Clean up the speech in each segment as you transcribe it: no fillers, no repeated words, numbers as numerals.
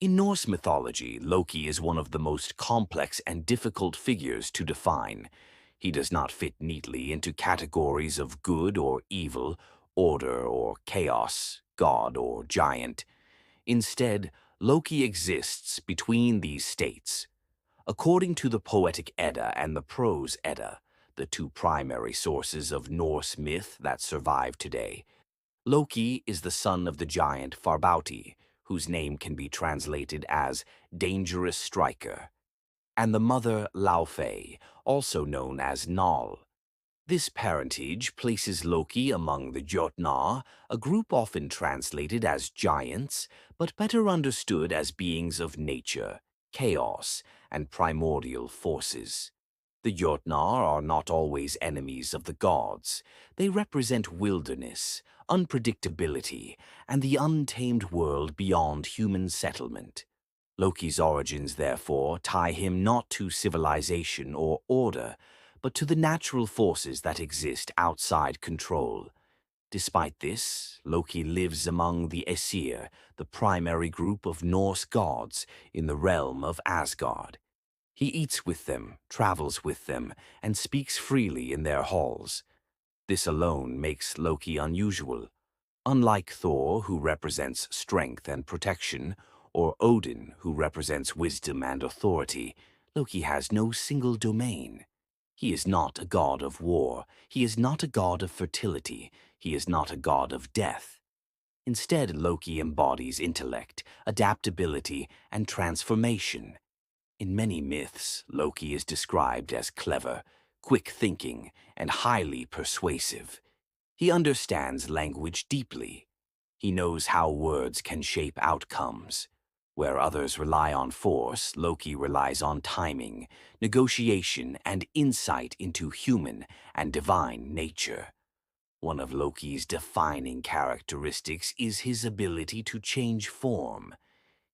In Norse mythology, Loki is one of the most complex and difficult figures to define. He does not fit neatly into categories of good or evil, order or chaos, god or giant. Instead, Loki exists between these states. According to the Poetic Edda and the Prose Edda, the two primary sources of Norse myth that survive today, Loki is the son of the giant Farbauti, whose name can be translated as dangerous striker, and the mother Laufey, also known as Nal. This parentage places Loki among the Jotnar, a group often translated as giants, but better understood as beings of nature, chaos, and primordial forces. The Jotnar are not always enemies of the gods. They represent wilderness, unpredictability, and the untamed world beyond human settlement. Loki's origins, therefore, tie him not to civilization or order, but to the natural forces that exist outside control. Despite this, Loki lives among the Æsir, the primary group of Norse gods in the realm of Asgard. He eats with them, travels with them, and speaks freely in their halls. This alone makes Loki unusual. Unlike Thor, who represents strength and protection, or Odin, who represents wisdom and authority, Loki has no single domain. He is not a god of war. He is not a god of fertility. He is not a god of death. Instead, Loki embodies intellect, adaptability, and transformation. In many myths, Loki is described as clever, quick-thinking, and highly persuasive. He understands language deeply. He knows how words can shape outcomes. Where others rely on force, Loki relies on timing, negotiation, and insight into human and divine nature. One of Loki's defining characteristics is his ability to change form.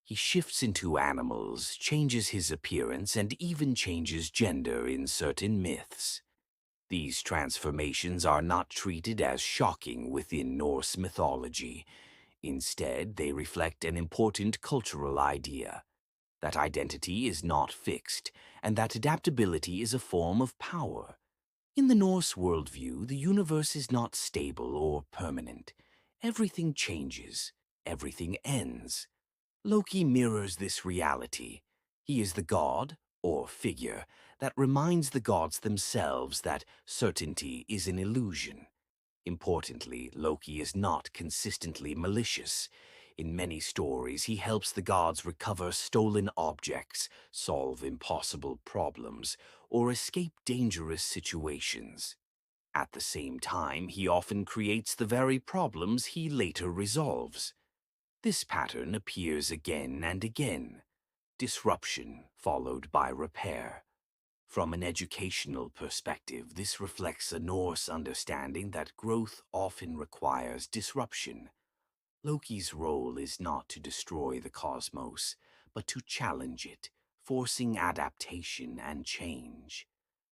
He shifts into animals, changes his appearance, and even changes gender in certain myths. These transformations are not treated as shocking within Norse mythology. Instead, they reflect an important cultural idea, that identity is not fixed, and that adaptability is a form of power. In the Norse worldview, the universe is not stable or permanent. Everything changes, everything ends. Loki mirrors this reality. He is the god, or figure, that reminds the gods themselves that certainty is an illusion. Importantly, Loki is not consistently malicious. In many stories, he helps the gods recover stolen objects, solve impossible problems, or escape dangerous situations. At the same time, he often creates the very problems he later resolves. This pattern appears again and again. Disruption followed by repair. From an educational perspective, this reflects a Norse understanding that growth often requires disruption. Loki's role is not to destroy the cosmos, but to challenge it, forcing adaptation and change.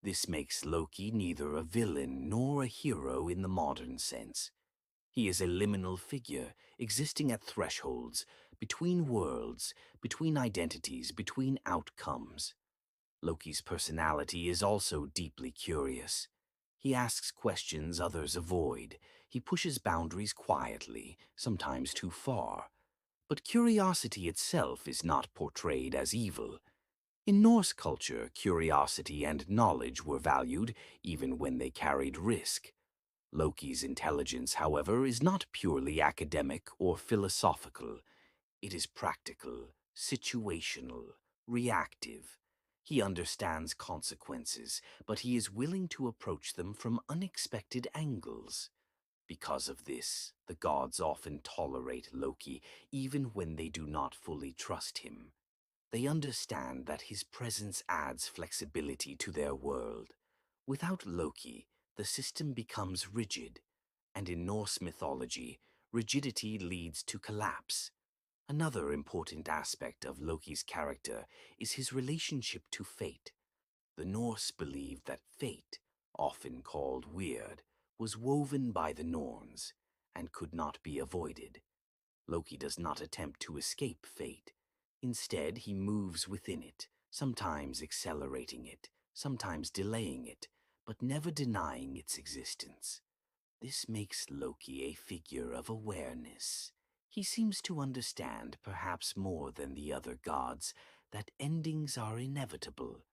This makes Loki neither a villain nor a hero in the modern sense. He is a liminal figure, existing at thresholds, between worlds, between identities, between outcomes. Loki's personality is also deeply curious. He asks questions others avoid. He pushes boundaries quietly, sometimes too far. But curiosity itself is not portrayed as evil. In Norse culture, curiosity and knowledge were valued even when they carried risk. Loki's intelligence, however, is not purely academic or philosophical. It is practical, situational, reactive. He understands consequences, but he is willing to approach them from unexpected angles. Because of this, the gods often tolerate Loki even when they do not fully trust him. They understand that his presence adds flexibility to their world. Without Loki, the system becomes rigid, and in Norse mythology, rigidity leads to collapse. Another important aspect of Loki's character is his relationship to fate. The Norse believed that fate, often called weird, was woven by the Norns and could not be avoided. Loki does not attempt to escape fate. Instead, he moves within it, sometimes accelerating it, sometimes delaying it, but never denying its existence. This makes Loki a figure of awareness. He seems to understand, perhaps more than the other gods, that endings are inevitable,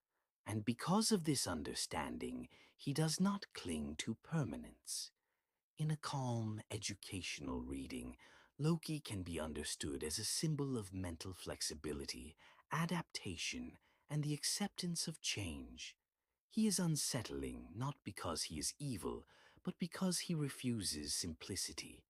and because of this understanding, he does not cling to permanence. In a calm, educational reading, Loki can be understood as a symbol of mental flexibility, adaptation, and the acceptance of change. He is unsettling not because he is evil, but because he refuses simplicity.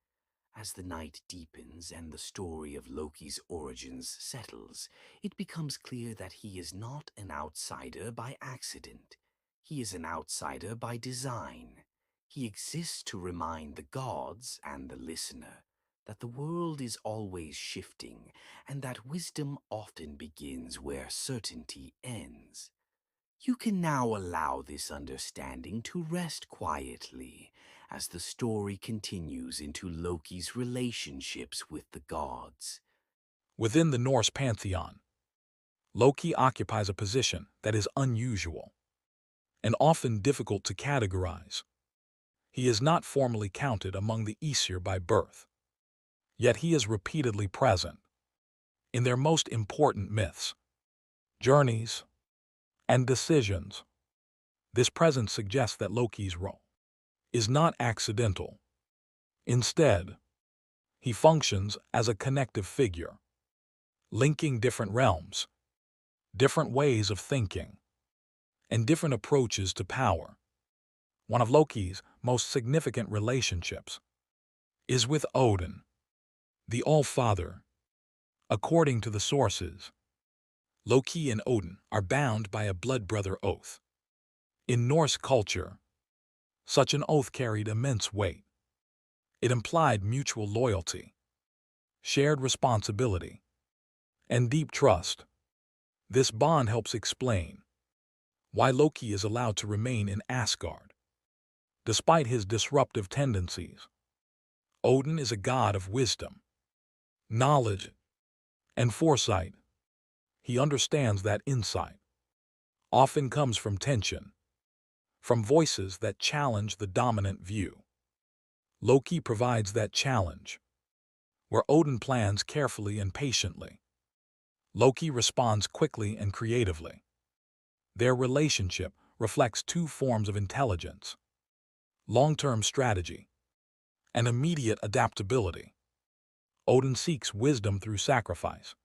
As the night deepens and the story of Loki's origins settles, it becomes clear that he is not an outsider by accident. He is an outsider by design. He exists to remind the gods and the listener that the world is always shifting and that wisdom often begins where certainty ends. You can now allow this understanding to rest quietly as the story continues into Loki's relationships with the gods. Within the Norse pantheon, Loki occupies a position that is unusual and often difficult to categorize. He is not formally counted among the Æsir by birth, yet he is repeatedly present in their most important myths, journeys, and decisions. This presence suggests that Loki's role is not accidental. Instead, he functions as a connective figure, linking different realms, different ways of thinking, and different approaches to power. One of Loki's most significant relationships is with Odin, the All-Father. According to the sources, Loki and Odin are bound by a blood-brother oath. In Norse culture, such an oath carried immense weight. It implied mutual loyalty, shared responsibility, and deep trust. This bond helps explain why Loki is allowed to remain in Asgard. Despite his disruptive tendencies, Odin is a god of wisdom, knowledge, and foresight. He understands that insight often comes from tension, from voices that challenge the dominant view. Loki provides that challenge, where Odin plans carefully and patiently. Loki responds quickly and creatively. Their relationship reflects two forms of intelligence: long-term strategy and immediate adaptability. Odin seeks wisdom through sacrifice,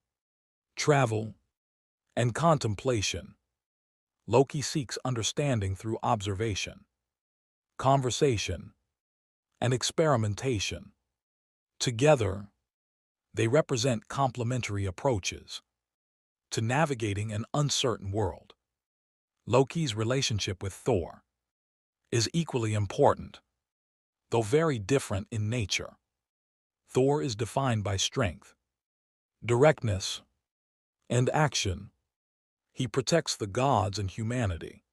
travel, and contemplation. Loki seeks understanding through observation, conversation, and experimentation. Together, they represent complementary approaches to navigating an uncertain world. Loki's relationship with Thor is equally important, though very different in nature. Thor is defined by strength, directness, and action. He protects the gods and humanity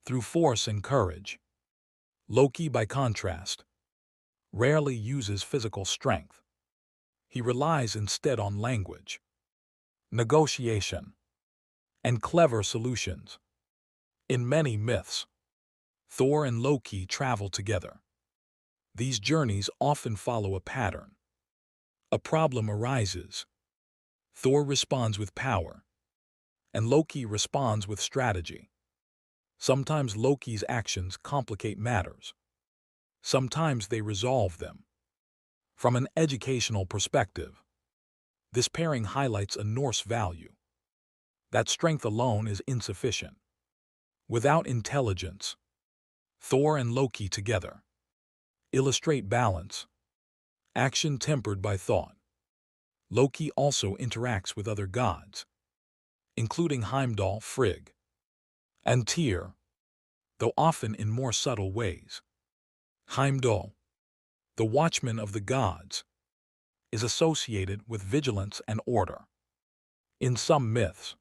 through force and courage. Loki, by contrast, rarely uses physical strength. He relies instead on language, negotiation, and clever solutions. In many myths, Thor and Loki travel together. These journeys often follow a pattern. A problem arises. Thor responds with power, and Loki responds with strategy. Sometimes Loki's actions complicate matters. Sometimes they resolve them. From an educational perspective, this pairing highlights a Norse value: that strength alone is insufficient. Without intelligence, Thor and Loki together illustrate balance, action tempered by thought. Loki also interacts with other gods, including Heimdall, Frigg, and Tyr, though often in more subtle ways. Heimdall, the watchman of the gods, is associated with vigilance and order. In some myths,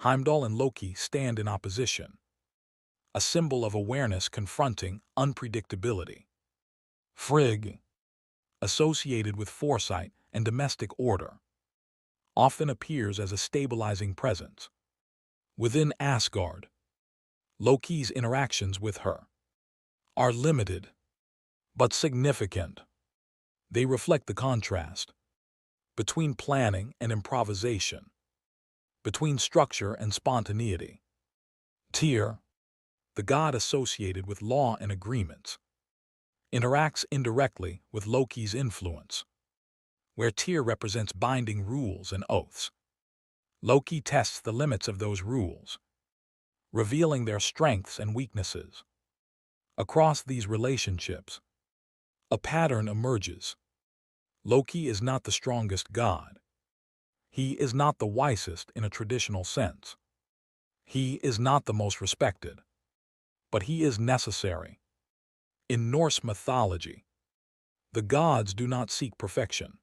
Heimdall and Loki stand in opposition, a symbol of awareness confronting unpredictability. Frigg, associated with foresight and domestic order, often appears as a stabilizing presence. Within Asgard, Loki's interactions with her are limited but significant. They reflect the contrast between planning and improvisation, between structure and spontaneity. Tyr, the god associated with law and agreements, interacts indirectly with Loki's influence, where Tyr represents binding rules and oaths. Loki tests the limits of those rules, revealing their strengths and weaknesses. Across these relationships, a pattern emerges. Loki is not the strongest god. He is not the wisest in a traditional sense. He is not the most respected, but he is necessary. In Norse mythology, the gods do not seek perfection.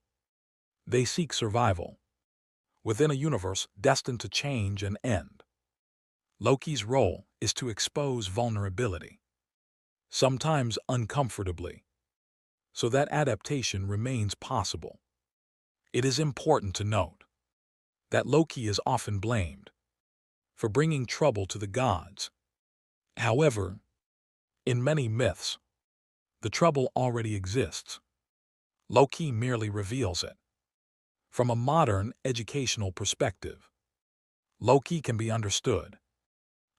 They seek survival within a universe destined to change and end. Loki's role is to expose vulnerability, sometimes uncomfortably, so that adaptation remains possible. It is important to note that Loki is often blamed for bringing trouble to the gods. However, in many myths, the trouble already exists. Loki merely reveals it. From a modern educational perspective, Loki can be understood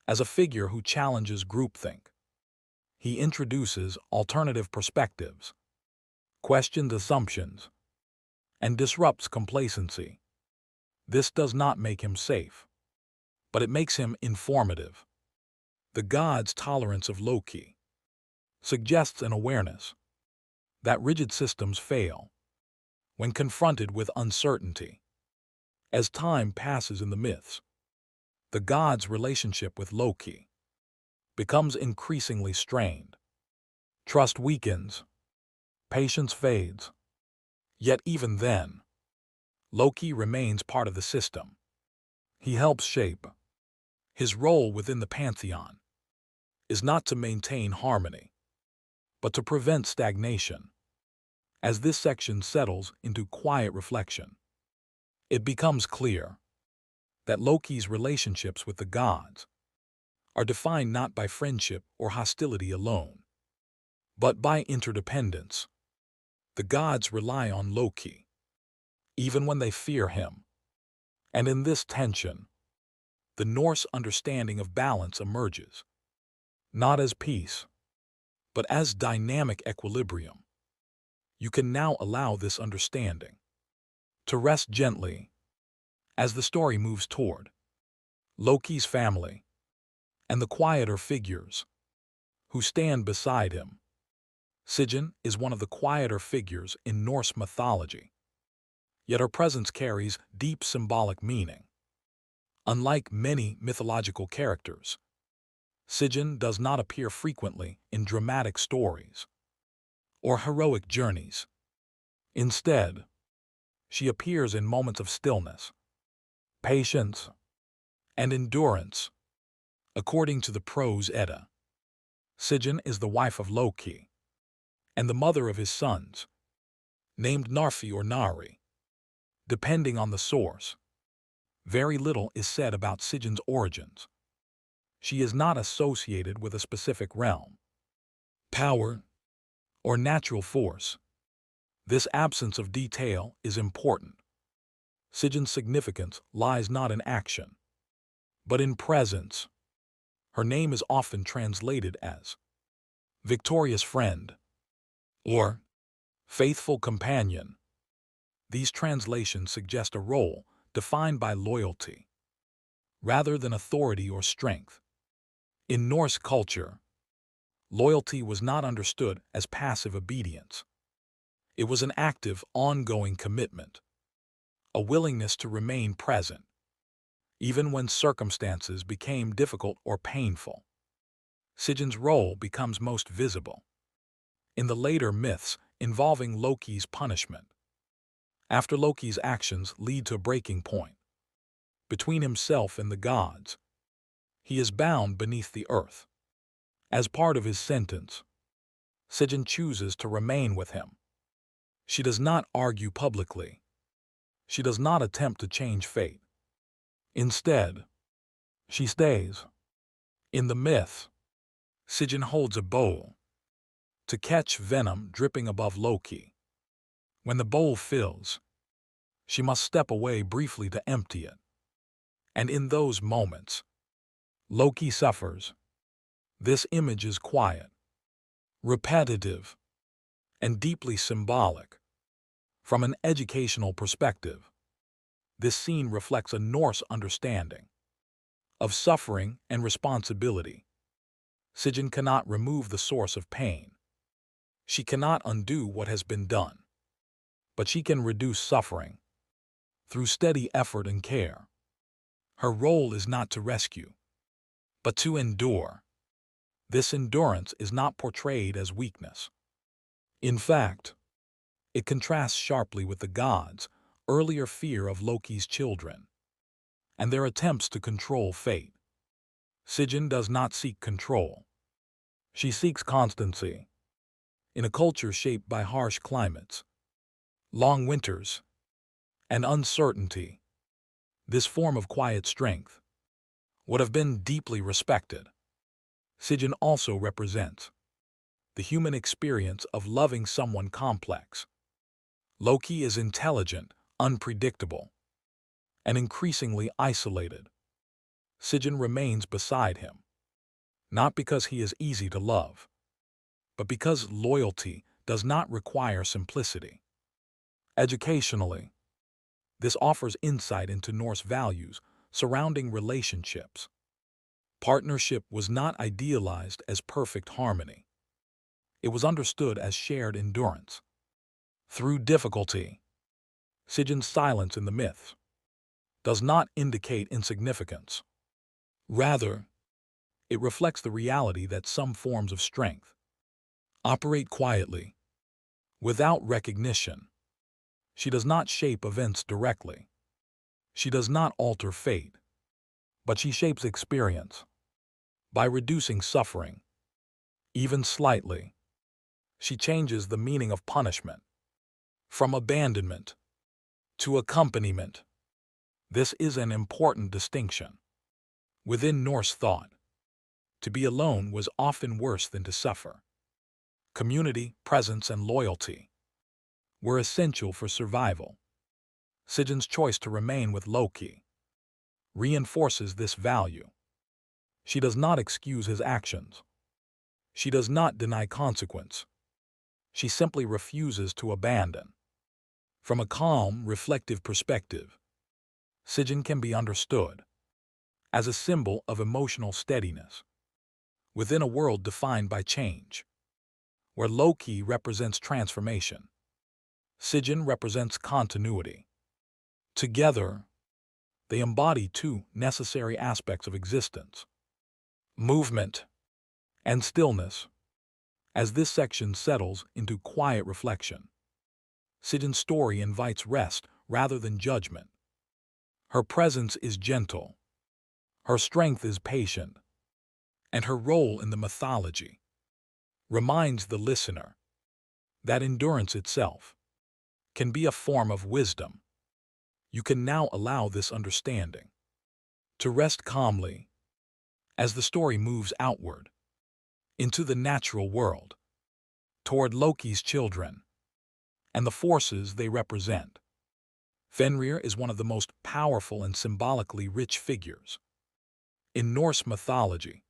as a figure who challenges groupthink. He introduces alternative perspectives, questions assumptions, and disrupts complacency. This does not make him safe, but it makes him informative. The god's tolerance of Loki suggests an awareness that rigid systems fail when confronted with uncertainty. As time passes in the myths, the god's relationship with Loki becomes increasingly strained. Trust weakens, patience fades. Yet even then, Loki remains part of the system. He helps shape. His role within the pantheon is not to maintain harmony, but to prevent stagnation. As this section settles into quiet reflection, it becomes clear that Loki's relationships with the gods are defined not by friendship or hostility alone, but by interdependence. The gods rely on Loki, even when they fear him. And in this tension, the Norse understanding of balance emerges, not as peace, but as dynamic equilibrium. You can now allow this understanding to rest gently as the story moves toward Loki's family and the quieter figures who stand beside him. Sigyn is one of the quieter figures in Norse mythology, yet her presence carries deep symbolic meaning. Unlike many mythological characters, Sigyn does not appear frequently in dramatic stories or heroic journeys. Instead, she appears in moments of stillness, patience, and endurance. According to the Prose Edda, Sigyn is the wife of Loki and the mother of his sons, named Narfi or Nari, depending on the source. Very little is said about Sigyn's origins. She is not associated with a specific realm, power, or natural force. This absence of detail is important. Sigyn's significance lies not in action, but in presence. Her name is often translated as victorious friend or faithful companion. These translations suggest a role defined by loyalty, rather than authority or strength. In Norse culture, loyalty was not understood as passive obedience. It was an active, ongoing commitment, a willingness to remain present, even when circumstances became difficult or painful. Sigyn's role becomes most visible in the later myths involving Loki's punishment. After Loki's actions lead to a breaking point between himself and the gods, he is bound beneath the earth. As part of his sentence, Sigyn chooses to remain with him. She does not argue publicly. She does not attempt to change fate. Instead, she stays. In the myth, Sigyn holds a bowl to catch venom dripping above Loki. When the bowl fills, she must step away briefly to empty it. And in those moments, Loki suffers. This image is quiet, repetitive, and deeply symbolic. From an educational perspective, this scene reflects a Norse understanding of suffering and responsibility. Sigyn cannot remove the source of pain. She cannot undo what has been done, but she can reduce suffering through steady effort and care. Her role is not to rescue, but to endure. This endurance is not portrayed as weakness. In fact, it contrasts sharply with the gods' earlier fear of Loki's children and their attempts to control fate. Sigyn does not seek control. She seeks constancy. In a culture shaped by harsh climates, long winters, and uncertainty, this form of quiet strength would have been deeply respected. Sigyn also represents the human experience of loving someone complex. Loki is intelligent, unpredictable, and increasingly isolated. Sigyn remains beside him, not because he is easy to love, but because loyalty does not require simplicity. Educationally, this offers insight into Norse values surrounding relationships. Partnership was not idealized as perfect harmony. It was understood as shared endurance. Through difficulty, Sigyn's silence in the myth does not indicate insignificance. Rather, it reflects the reality that some forms of strength operate quietly, without recognition. She does not shape events directly. She does not alter fate, but she shapes experience. By reducing suffering, even slightly, she changes the meaning of punishment from abandonment to accompaniment. This is an important distinction. Within Norse thought, to be alone was often worse than to suffer. Community, presence, and loyalty were essential for survival. Sigyn's choice to remain with Loki reinforces this value. She does not excuse his actions. She does not deny consequence. She simply refuses to abandon. From a calm, reflective perspective, Sigyn can be understood as a symbol of emotional steadiness within a world defined by change. Where Loki represents transformation, Sigyn represents continuity. Together, they embody two necessary aspects of existence: movement and stillness. As this section settles into quiet reflection, Sigyn's story invites rest rather than judgment. Her presence is gentle, her strength is patient, and her role in the mythology reminds the listener that endurance itself can be a form of wisdom. You can now allow this understanding to rest calmly as the story moves outward into the natural world, toward Loki's children and the forces they represent. Fenrir is one of the most powerful and symbolically rich figures in Norse mythology.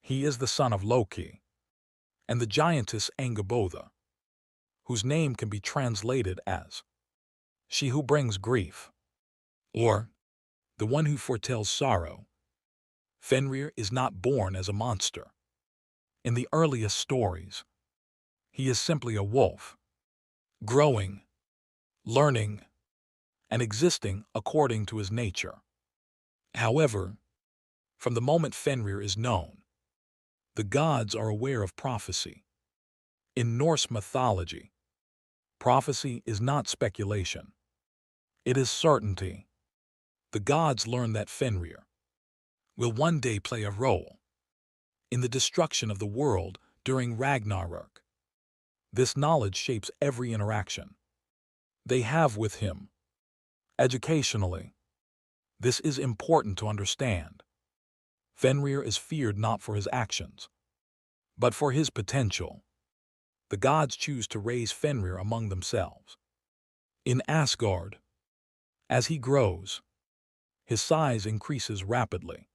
He is the son of Loki and the giantess Angabotha, whose name can be translated as she who brings grief, or the one who foretells sorrow. Fenrir is not born as a monster. In the earliest stories, he is simply a wolf, growing, learning, and existing according to his nature. However, from the moment Fenrir is known, the gods are aware of prophecy. In Norse mythology, prophecy is not speculation. It is certainty. The gods learn that Fenrir will one day play a role in the destruction of the world during Ragnarök. This knowledge shapes every interaction they have with him. Educationally, this is important to understand. Fenrir is feared not for his actions, but for his potential. The gods choose to raise Fenrir among themselves. In Asgard, as he grows, his size increases rapidly.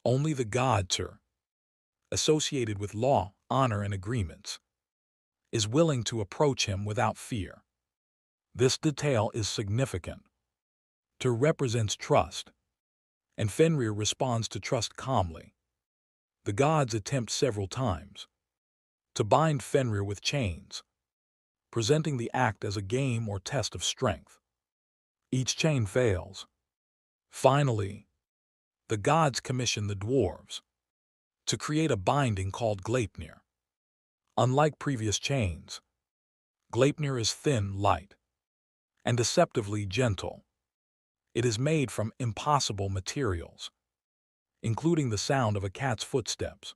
Only the god Tyr, associated with law, honor, and agreements, is willing to approach him without fear. This detail is significant. Tyr represents trust, and Fenrir responds to trust calmly. The gods attempt several times to bind Fenrir with chains, presenting the act as a game or test of strength. Each chain fails. Finally, the gods commission the dwarves to create a binding called Gleipnir. Unlike previous chains, Gleipnir is thin, light, and deceptively gentle. It is made from impossible materials, including the sound of a cat's footsteps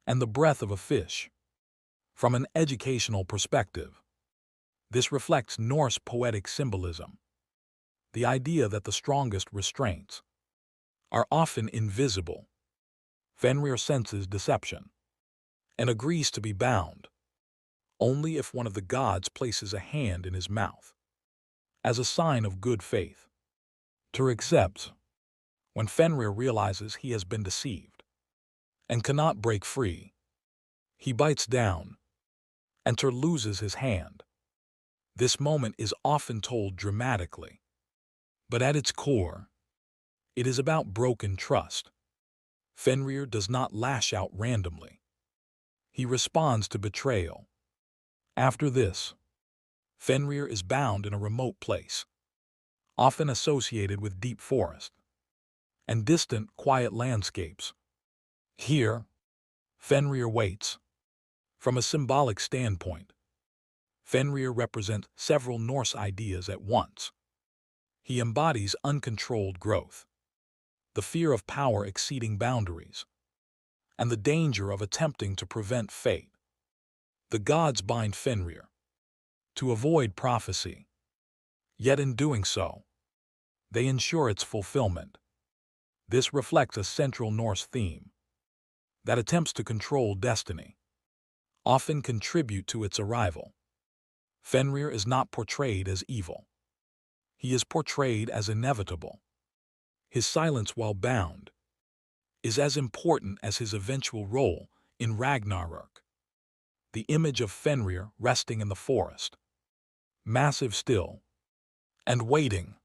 and the breath of a fish. From an educational perspective, this reflects Norse poetic symbolism, the idea that the strongest restraints are often invisible. Fenrir senses deception and agrees to be bound only if one of the gods places a hand in his mouth, as a sign of good faith. Tyr accepts when Fenrir realizes he has been deceived and cannot break free. He bites down, and Tyr loses his hand. This moment is often told dramatically, but at its core, it is about broken trust. Fenrir does not lash out randomly. He responds to betrayal. After this, Fenrir is bound in a remote place, often associated with deep forest and distant, quiet landscapes. Here, Fenrir waits. From a symbolic standpoint, Fenrir represents several Norse ideas at once. He embodies uncontrolled growth, the fear of power exceeding boundaries, and the danger of attempting to prevent fate. The gods bind Fenrir to avoid prophecy, yet in doing so, they ensure its fulfillment. This reflects a central Norse theme that attempts to control destiny often contribute to its arrival. Fenrir is not portrayed as evil. He is portrayed as inevitable. His silence while bound is as important as his eventual role in Ragnarök. The image of Fenrir resting in the forest, massive still, and waiting,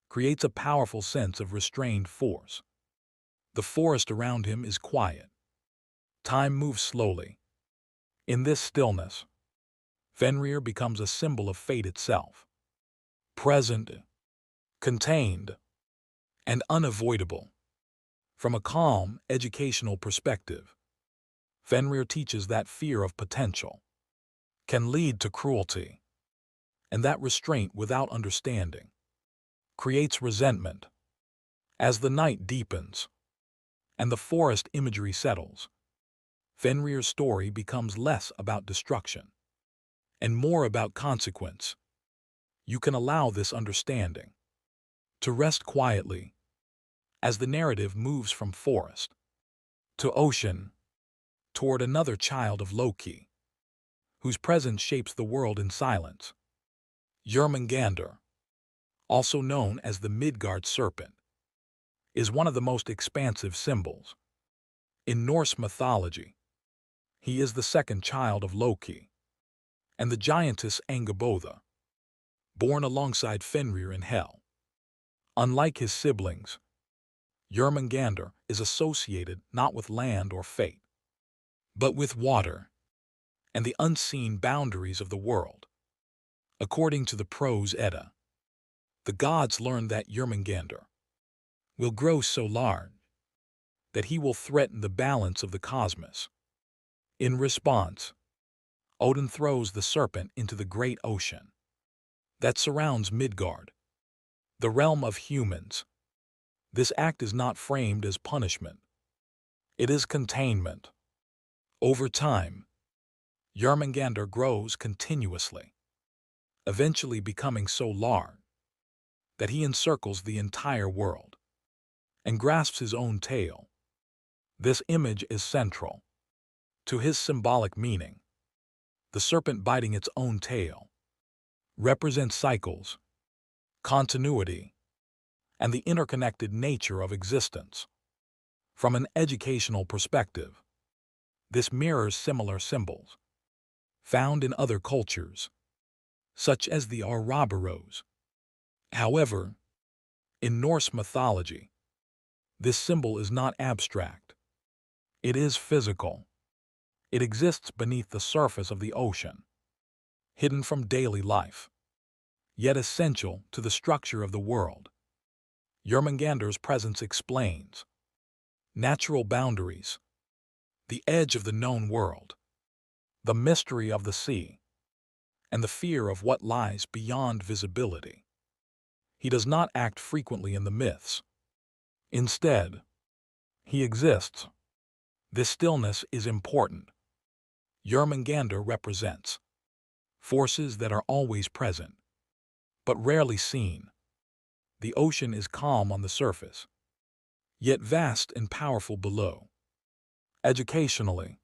creates a powerful sense of restrained force. The forest around him is quiet. Time moves slowly. In this stillness, Fenrir becomes a symbol of fate itself, present, contained, and unavoidable. From a calm, educational perspective, Fenrir teaches that fear of potential can lead to cruelty, and that restraint without understanding creates resentment. As the night deepens and the forest imagery settles, Fenrir's story becomes less about destruction and more about consequence. You can allow this understanding to rest quietly as the narrative moves from forest to ocean toward another child of Loki, whose presence shapes the world in silence. Jörmungandr, also known as the Midgard serpent, is one of the most expansive symbols. In Norse mythology, he is the second child of Loki and the giantess Angabotha, born alongside Fenrir in Hel. Unlike his siblings, Jörmungandr is associated not with land or fate, but with water and the unseen boundaries of the world. According to the Prose Edda, the gods learn that Jörmungandr will grow so large that he will threaten the balance of the cosmos. In response, Odin throws the serpent into the great ocean that surrounds Midgard, the realm of humans. This act is not framed as punishment. It is containment. Over time, Jörmungandr grows continuously, eventually becoming so large that he encircles the entire world and grasps his own tail. This image is central to his symbolic meaning. The serpent biting its own tail represents cycles, continuity, and the interconnected nature of existence. From an educational perspective, this mirrors similar symbols found in other cultures, such as the Ouroboros. However, in Norse mythology, this symbol is not abstract. It is physical. It exists beneath the surface of the ocean, hidden from daily life, yet essential to the structure of the world. Jörmungandr's presence explains natural boundaries, the edge of the known world, the mystery of the sea, and the fear of what lies beyond visibility. He does not act frequently in the myths. Instead, he exists. This stillness is important. Jörmungandr represents forces that are always present, but rarely seen. The ocean is calm on the surface, yet vast and powerful below. Educationally,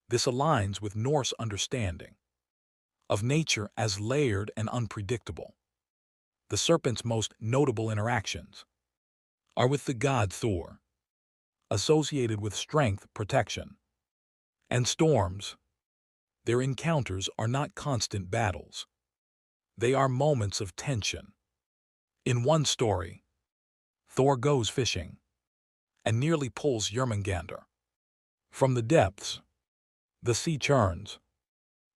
this aligns with Norse understanding of nature as layered and unpredictable. The serpent's most notable interactions are with the god Thor, associated with strength, protection, and storms. Their encounters are not constant battles. They are moments of tension. In one story, Thor goes fishing and nearly pulls Jörmungandr from the depths. The sea churns,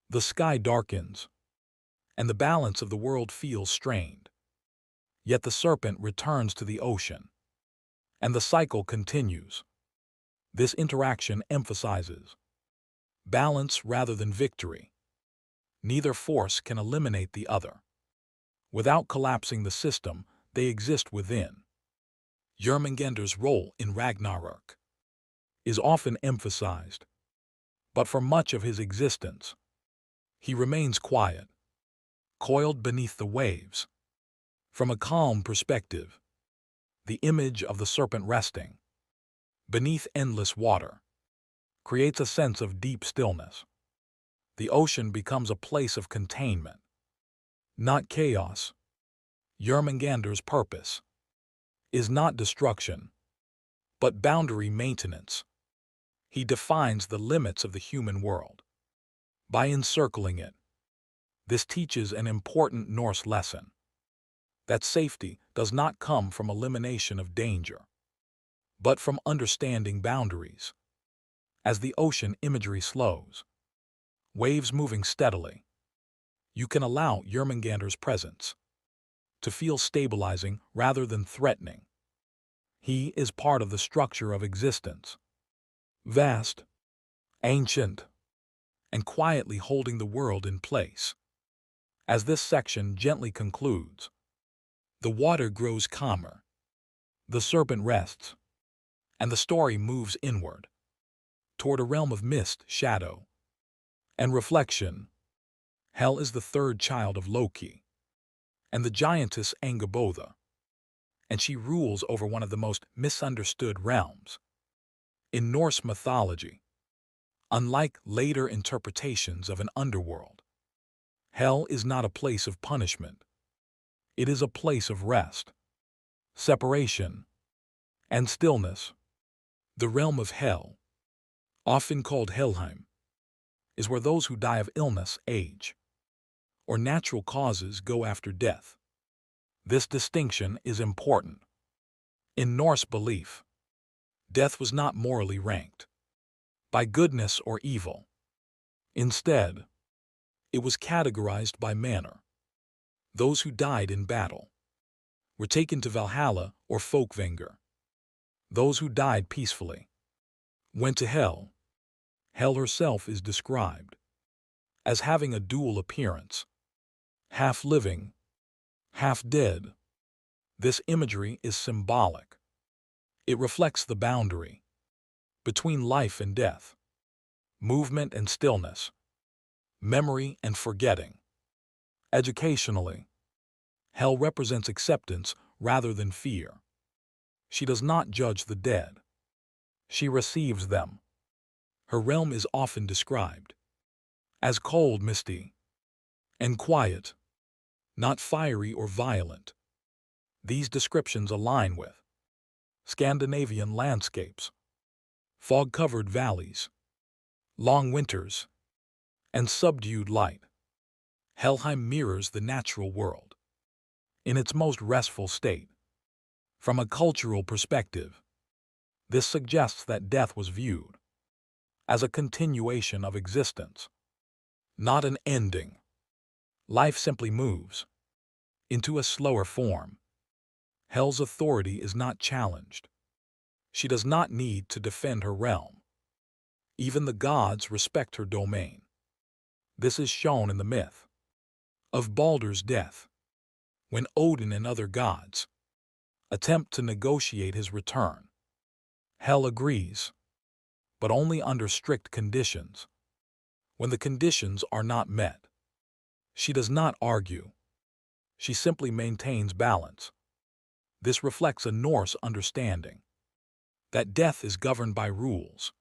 the sky darkens, and the balance of the world feels strained. Yet the serpent returns to the ocean, and the cycle continues. This interaction emphasizes balance rather than victory. Neither force can eliminate the other. Without collapsing the system, they exist within. Jörmungandr's role in Ragnarok is often emphasized, but for much of his existence, he remains quiet, coiled beneath the waves. From a calm perspective, the image of the serpent resting beneath endless water creates a sense of deep stillness. The ocean becomes a place of containment, not chaos. Jörmungandr's purpose is not destruction, but boundary maintenance. He defines the limits of the human world by encircling it. This teaches an important Norse lesson: that safety does not come from elimination of danger, but from understanding boundaries. As the ocean imagery slows, waves moving steadily, you can allow Jörmungandr's presence to feel stabilizing rather than threatening. He is part of the structure of existence, vast, ancient, and quietly holding the world in place. As this section gently concludes, the water grows calmer, the serpent rests, and the story moves inward, toward a realm of mist, shadow, and reflection. Hel is the third child of Loki and the giantess Angabotha, and she rules over one of the most misunderstood realms in Norse mythology. Unlike later interpretations of an underworld, Hell is not a place of punishment. It is a place of rest, separation, and stillness. The realm of Hell, often called Helheim, is where those who die of illness, age, or natural causes go after death. This distinction is important. In Norse belief, death was not morally ranked by goodness or evil. Instead, it was categorized by manner. Those who died in battle were taken to Valhalla or Folkvanger. Those who died peacefully went to Hell. Hell herself is described as having a dual appearance, half living, half dead. This imagery is symbolic. It reflects the boundary between life and death, movement and stillness, memory and forgetting. Educationally, Hell represents acceptance rather than fear. She does not judge the dead. She receives them. Her realm is often described as cold, misty, and quiet, not fiery or violent. These descriptions align with Scandinavian landscapes, fog-covered valleys, long winters, and subdued light. Helheim mirrors the natural world in its most restful state. From a cultural perspective, this suggests that death was viewed as a continuation of existence, not an ending. Life simply moves into a slower form. Hell's authority is not challenged. She does not need to defend her realm. Even the gods respect her domain. This is shown in the myth of Baldur's death, when Odin and other gods attempt to negotiate his return. Hel agrees, but only under strict conditions. When the conditions are not met, she does not argue. She simply maintains balance. This reflects a Norse understanding that death is governed by rules,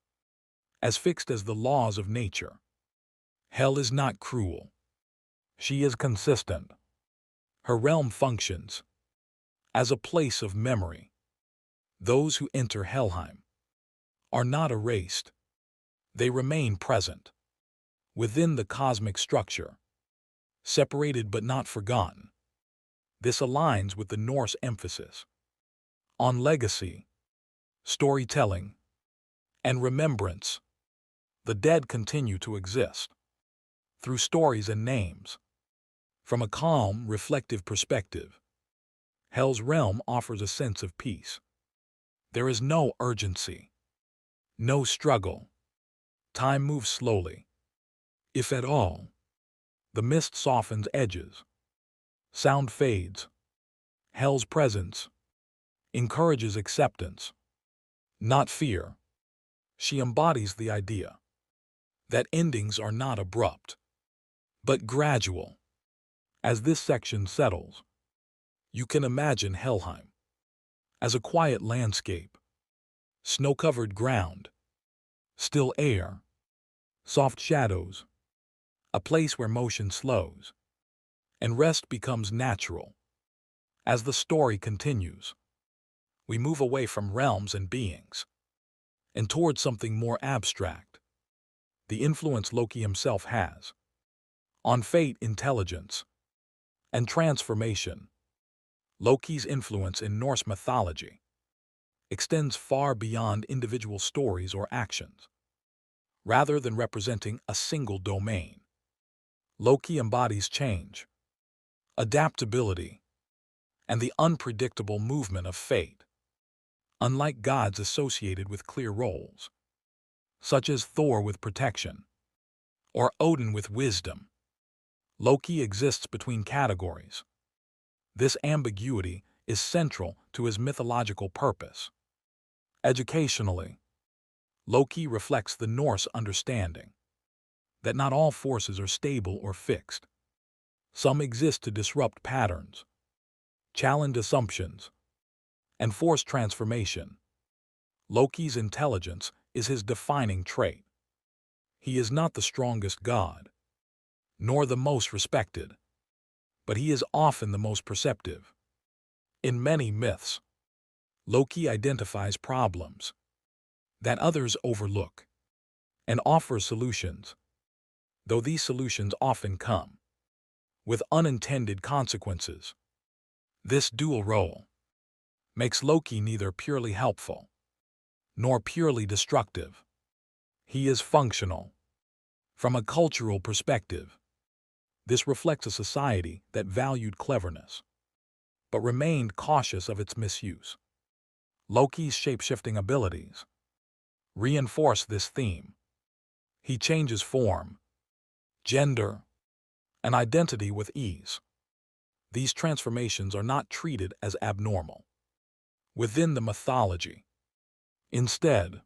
as fixed as the laws of nature. Hel is not cruel. She is consistent. Her realm functions as a place of memory. Those who enter Helheim are not erased. They remain present within the cosmic structure, separated but not forgotten. This aligns with the Norse emphasis on legacy, storytelling, and remembrance. The dead continue to exist through stories and names. From a calm, reflective perspective, Hel's realm offers a sense of peace. There is no urgency, no struggle. Time moves slowly, if at all. The mist softens edges. Sound fades. Hel's presence encourages acceptance, not fear. She embodies the idea that endings are not abrupt, but gradual. As this section settles, you can imagine Helheim as a quiet landscape, snow-covered ground, still air, soft shadows, a place where motion slows, and rest becomes natural. As the story continues, we move away from realms and beings, and towards something more abstract, the influence Loki himself has on fate, intelligence, and transformation. Loki's influence in Norse mythology extends far beyond individual stories or actions. Rather than representing a single domain, Loki embodies change, adaptability, and the unpredictable movement of fate. Unlike gods associated with clear roles, such as Thor with protection or Odin with wisdom, Loki exists between categories. This ambiguity is central to his mythological purpose. Educationally, Loki reflects the Norse understanding that not all forces are stable or fixed. Some exist to disrupt patterns, challenge assumptions, and force transformation. Loki's intelligence is his defining trait. He is not the strongest god, nor the most respected, but he is often the most perceptive. In many myths, Loki identifies problems that others overlook and offers solutions, though these solutions often come with unintended consequences. This dual role makes Loki neither purely helpful nor purely destructive. He is functional. From a cultural perspective, this reflects a society that valued cleverness, but remained cautious of its misuse. Loki's shape-shifting abilities reinforce this theme. He changes form, gender, and identity with ease. These transformations are not treated as abnormal within the mythology. Instead,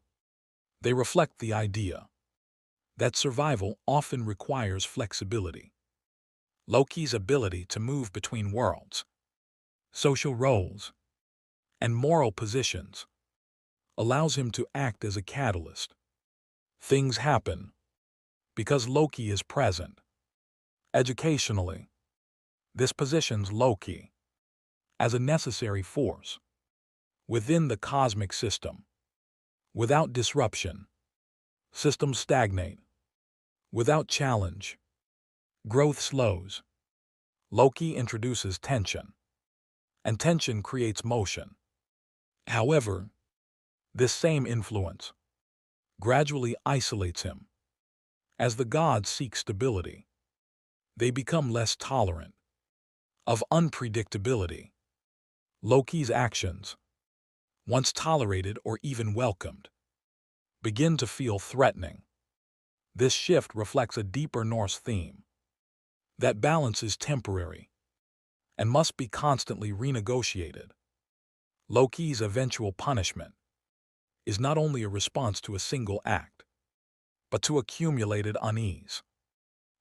they reflect the idea that survival often requires flexibility. Loki's ability to move between worlds social roles, and moral positions, allows him to act as a catalyst. Things happen because Loki is present. Educationally, this positions Loki as a necessary force within the cosmic system. Without disruption, systems stagnate. Without challenge, growth slows. Loki introduces tension, and tension creates motion. However, this same influence gradually isolates him. As the gods seek stability, they become less tolerant of unpredictability. Loki's actions, once tolerated or even welcomed, begin to feel threatening. This shift reflects a deeper Norse theme that balance is temporary and must be constantly renegotiated. Loki's eventual punishment is not only a response to a single act, but to accumulated unease.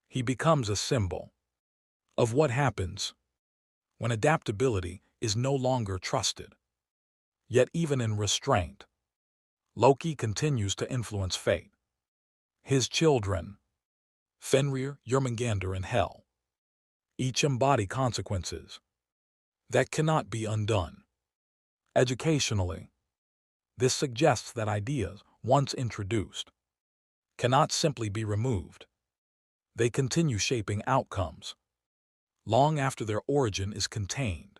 He becomes a symbol of what happens when adaptability is no longer trusted. Yet even in restraint, Loki continues to influence fate. His children, Fenrir, Jörmungandr, and Hel, each embody consequences that cannot be undone. Educationally, this suggests that ideas, once introduced, cannot simply be removed. They continue shaping outcomes long after their origin is contained.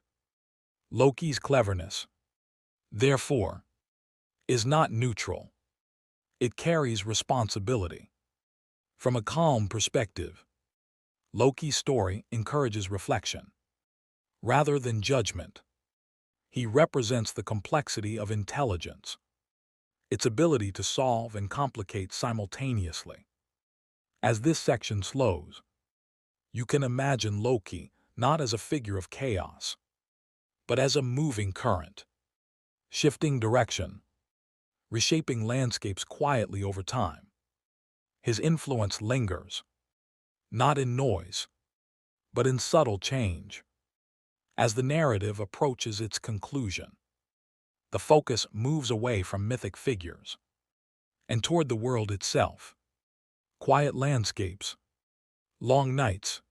Loki's cleverness, therefore, is not neutral. It carries responsibility. From a calm perspective, Loki's story encourages reflection rather than judgment. He represents the complexity of intelligence, its ability to solve and complicate simultaneously. As this section slows, you can imagine Loki not as a figure of chaos, but as a moving current, shifting direction, reshaping landscapes quietly over time. His influence lingers, not in noise, but in subtle change. As the narrative approaches its conclusion, the focus moves away from mythic figures and toward the world itself. Quiet landscapes, long nights,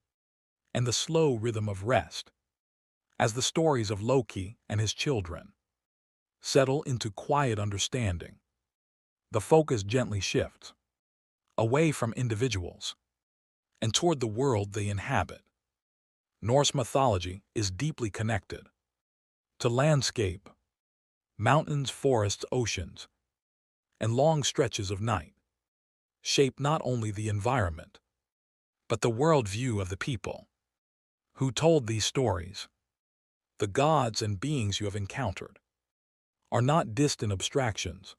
and the slow rhythm of rest. As the stories of Loki and his children settle into quiet understanding, the focus gently shifts away from individuals and toward the world they inhabit. Norse mythology is deeply connected to landscape, mountains, forests, oceans, and long stretches of night shape not only the environment, but the worldview of the people who told these stories. The gods and beings you have encountered are not distant abstractions.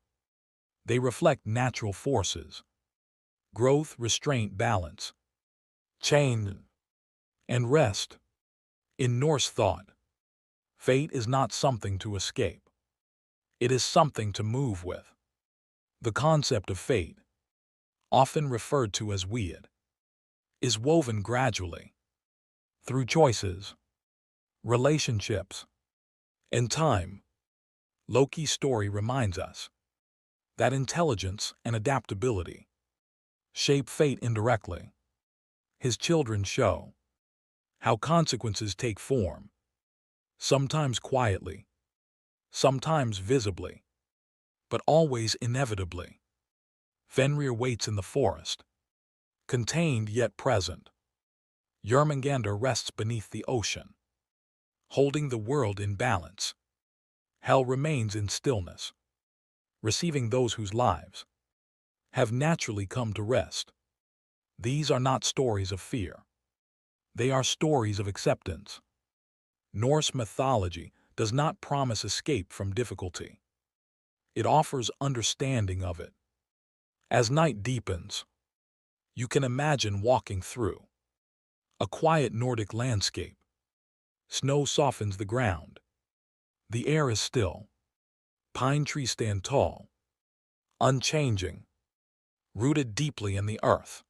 They reflect natural forces: growth, restraint, balance, change, and rest. In Norse thought, fate is not something to escape. It is something to move with. The concept of fate, often referred to as weird, is woven gradually through choices, relationships, and time. Loki's story reminds us that intelligence and adaptability shape fate indirectly. His children show how consequences take form, sometimes quietly, sometimes visibly, but always inevitably. Fenrir waits in the forest, contained yet present. Jörmungandr rests beneath the ocean, holding the world in balance. Hel remains in stillness, receiving those whose lives have naturally come to rest. These are not stories of fear. They are stories of acceptance. Norse mythology does not promise escape from difficulty. It offers understanding of it. As night deepens, you can imagine walking through a quiet Nordic landscape. Snow softens the ground. The air is still. Pine trees stand tall, unchanging, rooted deeply in the earth.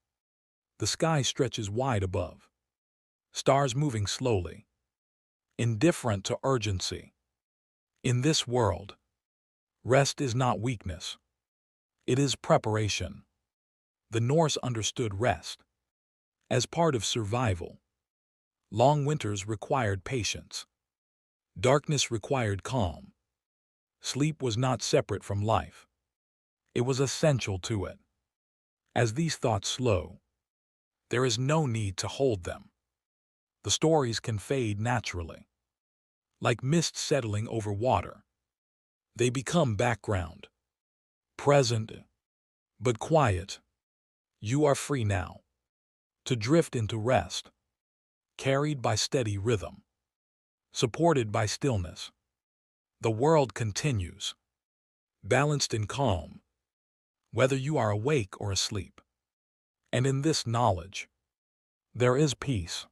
The sky stretches wide above, stars moving slowly, indifferent to urgency. In this world, rest is not weakness. It is preparation. The Norse understood rest as part of survival. Long winters required patience. Darkness required calm. Sleep was not separate from life. It was essential to it. As these thoughts slow, there is no need to hold them. The stories can fade naturally. Like mist settling over water, they become background, present, but quiet. You are free now to drift into rest, carried by steady rhythm, supported by stillness. The world continues, balanced in calm, whether you are awake or asleep. And in this knowledge, there is peace.